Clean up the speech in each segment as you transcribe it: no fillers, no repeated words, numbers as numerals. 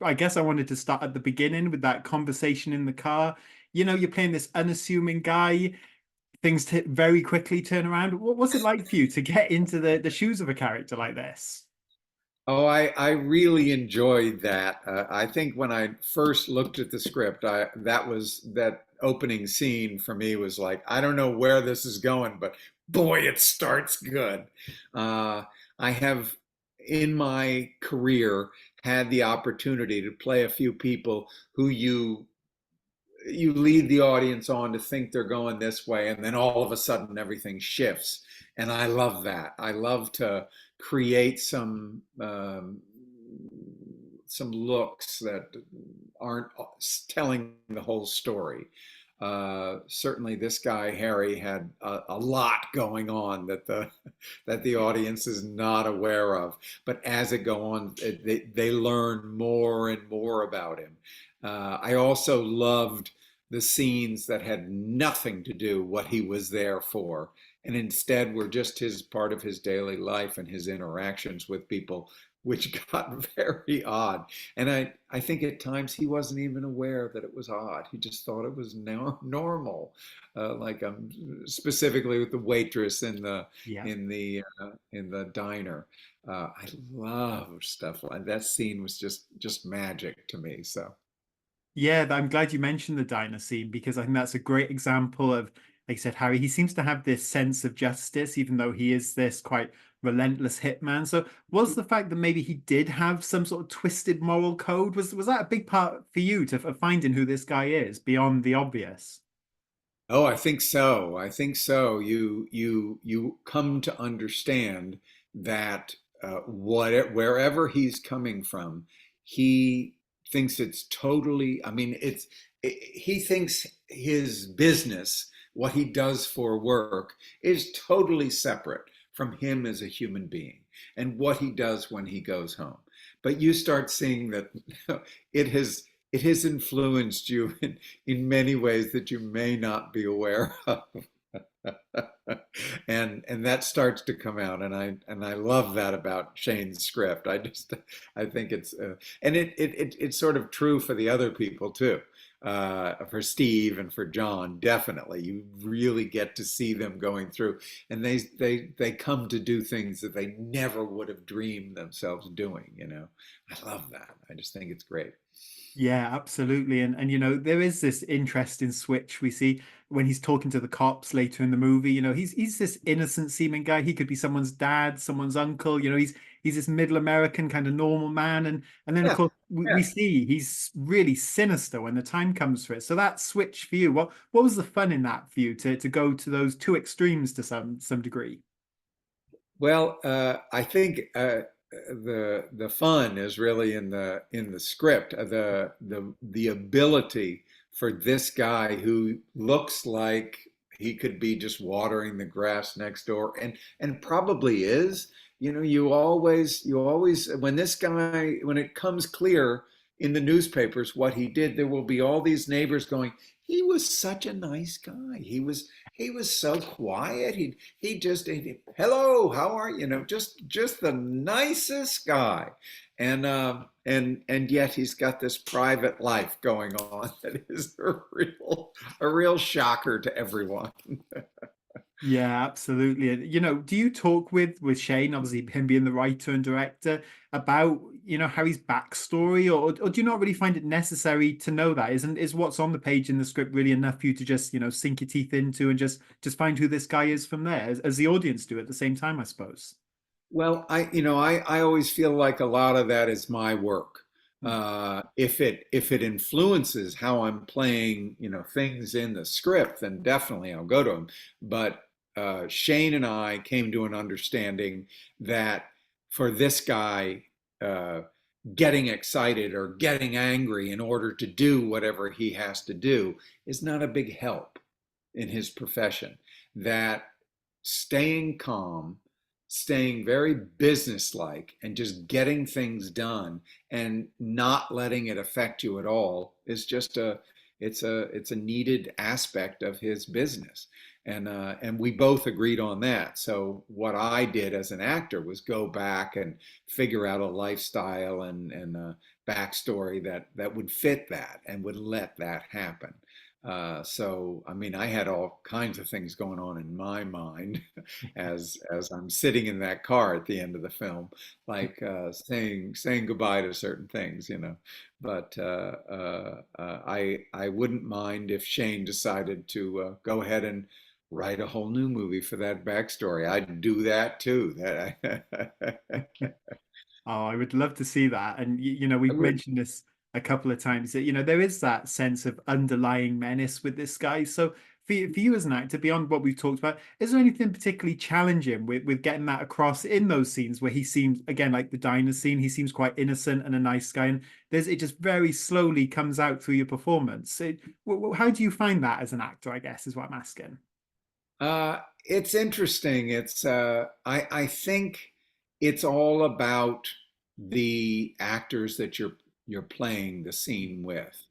I guess I wanted to start at the beginning with that conversation in the car. You know, you're playing this unassuming guy. Things very quickly turn around. What was it like for you to get into the shoes of a character like this? Oh, I really enjoyed that. I think when I first looked at the script, that opening scene for me was like, I don't know where this is going, but boy, it starts good. Uh, I have in my career had the opportunity to play a few people who you lead the audience on to think they're going this way, and then all of a sudden everything shifts. And I love that. I love to create some looks that aren't telling the whole story. Certainly, this guy Harry had a lot going on that the audience is not aware of. But as it go on, they learn more and more about him. I also loved the scenes that had nothing to do what he was there for, and instead were just his part of his daily life and his interactions with people, which got very odd. And I think at times he wasn't even aware that it was odd. He just thought it was normal. Like specifically with the waitress Yeah. in the diner. I love stuff like that. Scene was just magic to me. So. Yeah, I'm glad you mentioned the diner scene because I think that's a great example of, like I said, Harry, he seems to have this sense of justice, even though he is this quite relentless hitman. So was the fact that maybe he did have some sort of twisted moral code, was that a big part for you to of finding who this guy is beyond the obvious? Oh, I think so. I think so. You come to understand that wherever he's coming from, he thinks it's totally. I mean, he thinks his business, what he does for work, is totally separate from him as a human being and what he does when he goes home. But you start seeing that it has it has influenced you in many ways that you may not be aware of. And that starts to come out, and I love that about Shane's script. I think and it's sort of true for the other people too. For Steve and for John, definitely, you really get to see them going through, and they come to do things that they never would have dreamed themselves doing. I love that. I just think it's great. Yeah, absolutely. And you know, there is this interesting switch we see when he's talking to the cops later in the movie. You know, he's this innocent seeming guy. He could be someone's dad, someone's uncle. You know, he's this middle American kind of normal man. And then of Yeah, course we yeah. see he's really sinister when the time comes for it. So that switch for you, what was the fun in that for you to go to those two extremes to some degree? Well, I think the fun is really in the script, the ability for this guy who looks like he could be just watering the grass next door, and probably is. You always when it comes clear in the newspapers what he did, there will be all these neighbors going, he was such a nice guy. He was so quiet. Hello, how are you? Just the nicest guy, and yet he's got this private life going on that is a real shocker to everyone. Yeah, absolutely. And, you know, do you talk with Shane, obviously him being the writer and director, about, you know, Harry's backstory, or do you not really find it necessary to know that? Is what's on the page in the script really enough for you to just, you know, sink your teeth into and just find who this guy is from there, as the audience do at the same time, I suppose. Well, I always feel like a lot of that is my work. Mm. If it influences how I'm playing, things in the script, then definitely I'll go to them. But Shane and I came to an understanding that for this guy, uh, getting excited or getting angry in order to do whatever he has to do is not a big help in his profession. That staying calm, staying very businesslike, and just getting things done and not letting it affect you at all is just it's a needed aspect of his business. And we both agreed on that. So what I did as an actor was go back and figure out a lifestyle and backstory that would fit that and would let that happen. So, I mean, I had all kinds of things going on in my mind as I'm sitting in that car at the end of the film, like saying goodbye to certain things, you know. But I wouldn't mind if Shane decided to go ahead and write a whole new movie for that backstory. I'd do that too. Oh, I would love to see that. And I we've would. mentioned this a couple of times that there is that sense of underlying menace with this guy. So for you as an actor, beyond what we've talked about, is there anything particularly challenging with getting that across in those scenes where he seems, again, like the diner scene, he seems quite innocent and a nice guy, and it just very slowly comes out through your performance. How do you find that as an actor, I guess, is what I'm asking. It's interesting. I think it's all about the actors that you're playing the scene with.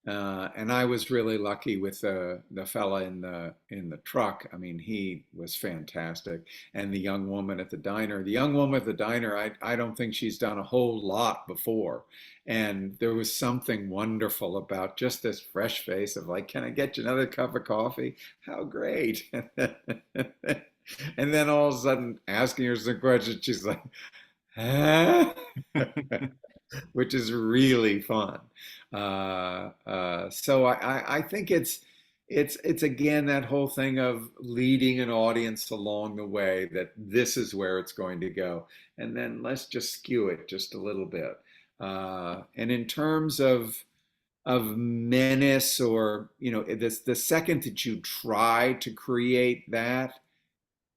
And I was really lucky with the fella in the truck. I mean, he was fantastic. And the young woman at the diner. The young woman at the diner, I don't think she's done a whole lot before. And there was something wonderful about just this fresh face of like, can I get you another cup of coffee? How great. And then all of a sudden asking her some questions, she's like, huh? Which is really fun. So I think it's again that whole thing of leading an audience along the way that this is where it's going to go, and then let's just skew it just a little bit. And in terms of menace, or this, the second that you try to create that,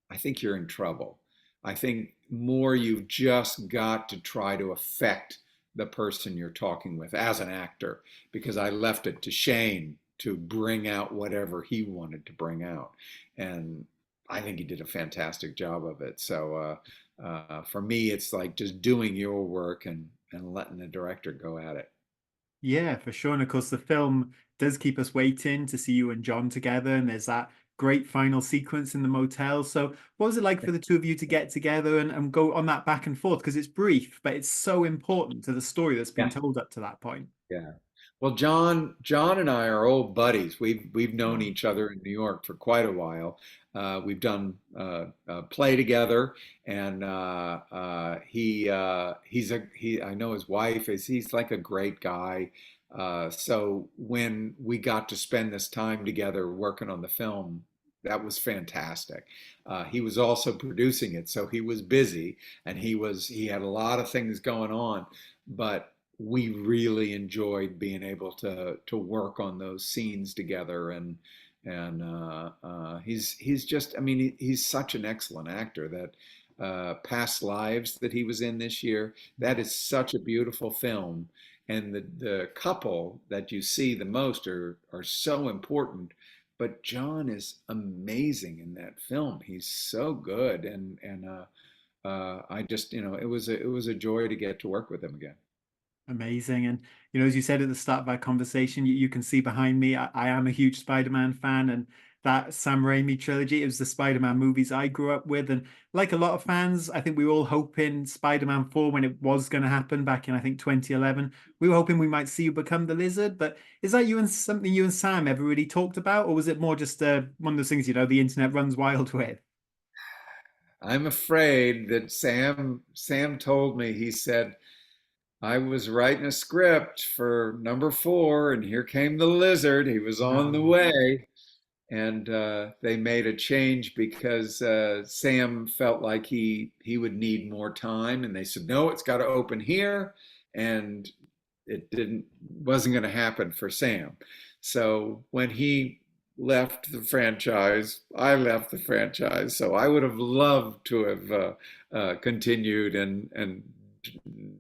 I think you're in trouble. I think more you've just got to try to affect the person you're talking with as an actor, because I left it to Shane to bring out whatever he wanted to bring out. And I think he did a fantastic job of it. So for me, it's like just doing your work and letting the director go at it. Yeah, for sure. And of course, the film does keep us waiting to see you and John together. And there's that great final sequence in the motel. So, what was it like for the two of you to get together and go on that back and forth? Because it's brief, but it's so important to the story that's been Yeah. told up to that point. Yeah. Well, John and I are old buddies. We've known each other in New York for quite a while. We've done play together, and he I know his wife is he's like a great guy. So when we got to spend this time together working on the film, that was fantastic. He was also producing it, so he was busy, and he had a lot of things going on, but we really enjoyed being able to work on those scenes together. And he's just, I mean, he's such an excellent actor. That Past Lives that he was in this year, that is such a beautiful film. And the couple that you see the most are so important. But John is amazing in that film. He's so good, and I just, it was a joy to get to work with him again. Amazing. And, as you said at the start of our conversation, you can see behind me, I am a huge Spider-Man fan. And that Sam Raimi trilogy, it was the Spider-Man movies I grew up with. And like a lot of fans, I think we were all hoping Spider-Man 4, when it was going to happen back in, I think, 2011, we were hoping we might see you become the Lizard. But is that something you and Sam ever really talked about? Or was it more just one of those things, the internet runs wild with? I'm afraid that Sam told me, he said, I was writing a script for number 4, and here came the lizard. He was on the Um, way. And they made a change because Sam felt like he would need more time, and they said, no, it's got to open here. And it wasn't going to happen for Sam. So when he left the franchise, I left the franchise. So I would have loved to have continued and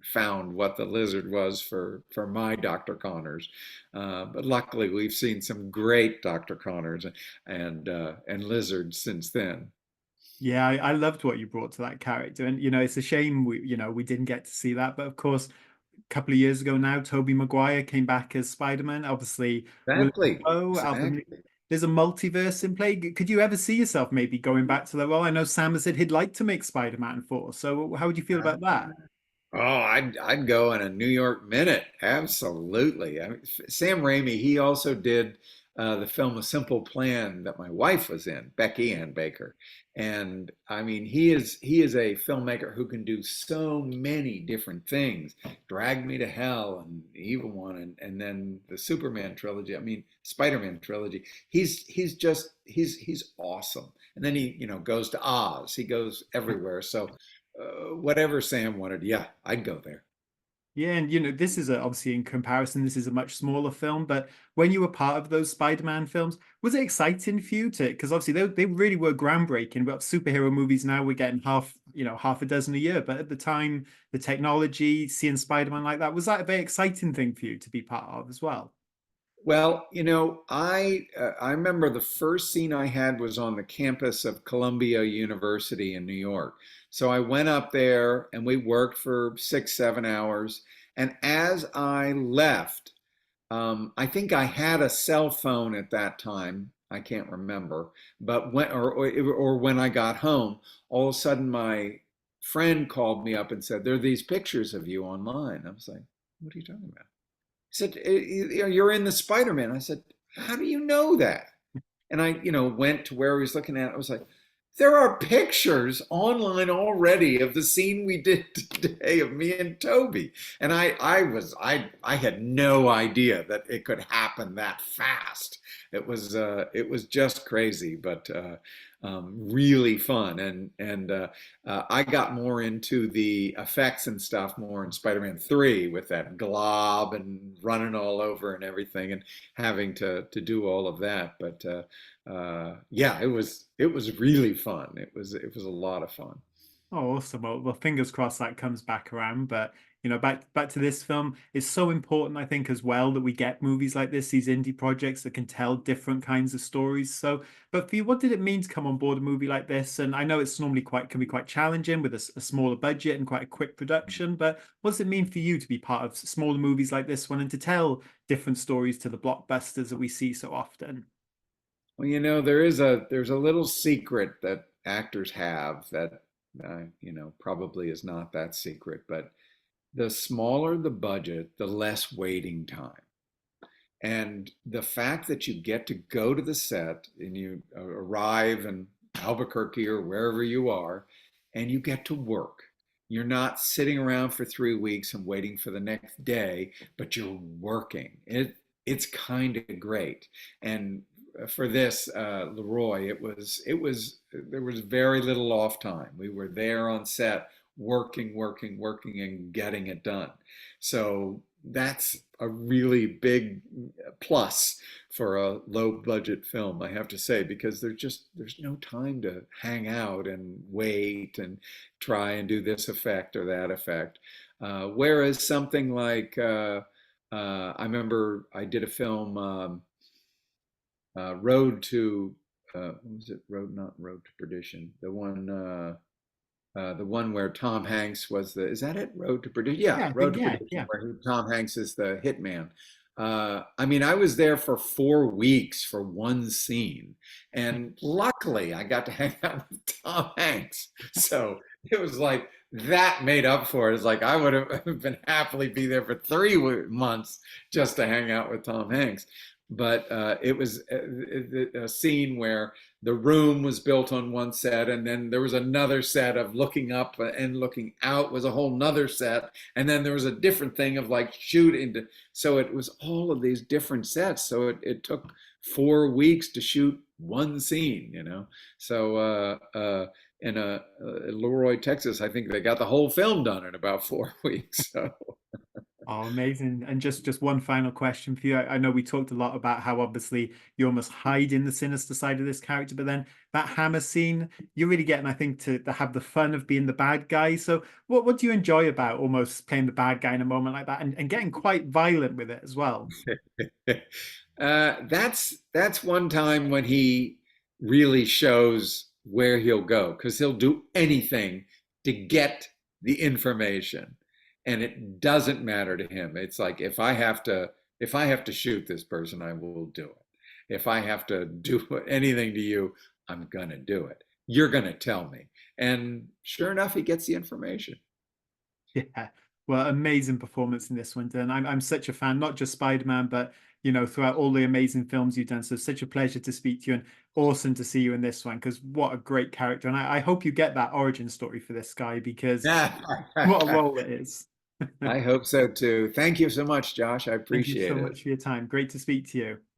found what the lizard was for my Dr. Connors. But luckily, we've seen some great Dr. Connors and lizards since then. Yeah, I loved what you brought to that character. And, it's a shame we didn't get to see that. But of course, a couple of years ago now, Tobey Maguire came back as Spider-Man. Obviously, Willem Exactly, Dafoe, Alvin, exactly. there's a multiverse in play. Could you ever see yourself maybe going back to the role? I know Sam has said he'd like to make Spider-Man 4. So how would you feel about that? Oh, I'd go in a New York minute. Absolutely. I mean, Sam Raimi, he also did the film A Simple Plan that my wife was in, Becky Ann Baker. And I mean, he is a filmmaker who can do so many different things. Drag Me to Hell and Evil One and then the Superman trilogy. I mean, Spider-Man trilogy. He's awesome. And then he, goes to Oz. He goes everywhere. So whatever Sam wanted, yeah, I'd go there. Yeah, and this is obviously in comparison, this is a much smaller film, but when you were part of those Spider-Man films, was it exciting for you to, because obviously they really were groundbreaking. But superhero movies now we're getting half a dozen a year. But at the time, the technology, seeing Spider-Man like that, was that a very exciting thing for you to be part of as well? Well, I remember the first scene I had was on the campus of Columbia University in New York. So I went up there and we worked for 6, 7 hours. And as I left, I think I had a cell phone at that time. I can't remember, but or when I got home, all of a sudden my friend called me up and said, "There are these pictures of you online." I was like, "What are you talking about?" He said, "You're in the Spider-Man." I said, "How do you know that?" And I, went to where he was looking at. I was like, there are pictures online already of the scene we did today of me and Toby. And I had no idea that it could happen that fast. It was just crazy, but really fun. And I got more into the effects and stuff more in Spider-Man 3 with that glob and running all over and everything and having to do all of that. But yeah, it was really fun. It was a lot of fun. Oh, awesome. Well, fingers crossed that comes back around. But back to this film, it's so important, I think, as well that we get movies like this, these indie projects that can tell different kinds of stories. So, but for you, what did it mean to come on board a movie like this? And I know it's normally quite can be quite challenging with a smaller budget and quite a quick production. But what does it mean for you to be part of smaller movies like this one and to tell different stories to the blockbusters that we see so often? Well, there's a little secret that actors have that probably is not that secret, but the smaller the budget, the less waiting time. And the fact that you get to go to the set and you arrive in Albuquerque or wherever you are, and you get to work. You're not sitting around for 3 weeks and waiting for the next day, but you're working. It's kind of great. And for this, LaRoy, there was very little off time. We were there on set, working, working, working, and getting it done. So that's a really big plus for a low budget film, I have to say, because there's no time to hang out and wait and try and do this effect or that effect. Whereas something like I remember I did a film, Road to what was it? Not Road to Perdition. The one where Tom Hanks was is that it? Road to Perdition? Yeah, Yeah, I Road think to yeah, Perdition, yeah. where Tom Hanks is the hitman. I mean, I was there for 4 weeks for one scene, and luckily I got to hang out with Tom Hanks. So it was like that made up for it. It's like I would have been happily be there for 3 months just to hang out with Tom Hanks. But it was a scene where the room was built on one set, and then there was another set of looking up and looking out was a whole nother set, and then there was a different thing of like shooting. So it was all of these different sets. So it took 4 weeks to shoot one scene. So in LaRoy, Texas, I think they got the whole film done in about 4 weeks. So. Oh, amazing. And just one final question for you. I know we talked a lot about how obviously you almost hide in the sinister side of this character, but then that hammer scene, you're really getting, I think, to have the fun of being the bad guy. So what do you enjoy about almost playing the bad guy in a moment like that and getting quite violent with it as well? That's one time when he really shows where he'll go because he'll do anything to get the information, and it doesn't matter to him. It's like if I have to shoot this person, I will do it. If I have to do anything to you, I'm gonna do it. You're gonna tell me, and sure enough, he gets the information. Yeah. Well, amazing performance in this one, Dan. I'm such a fan, not just Spider-Man, but throughout all the amazing films you've done. So such a pleasure to speak to you and awesome to see you in this one because what a great character. And I hope you get that origin story for this guy because what a role it is. I hope so too. Thank you so much, Josh. I Thank you so appreciate it. much for your time. Great to speak to you.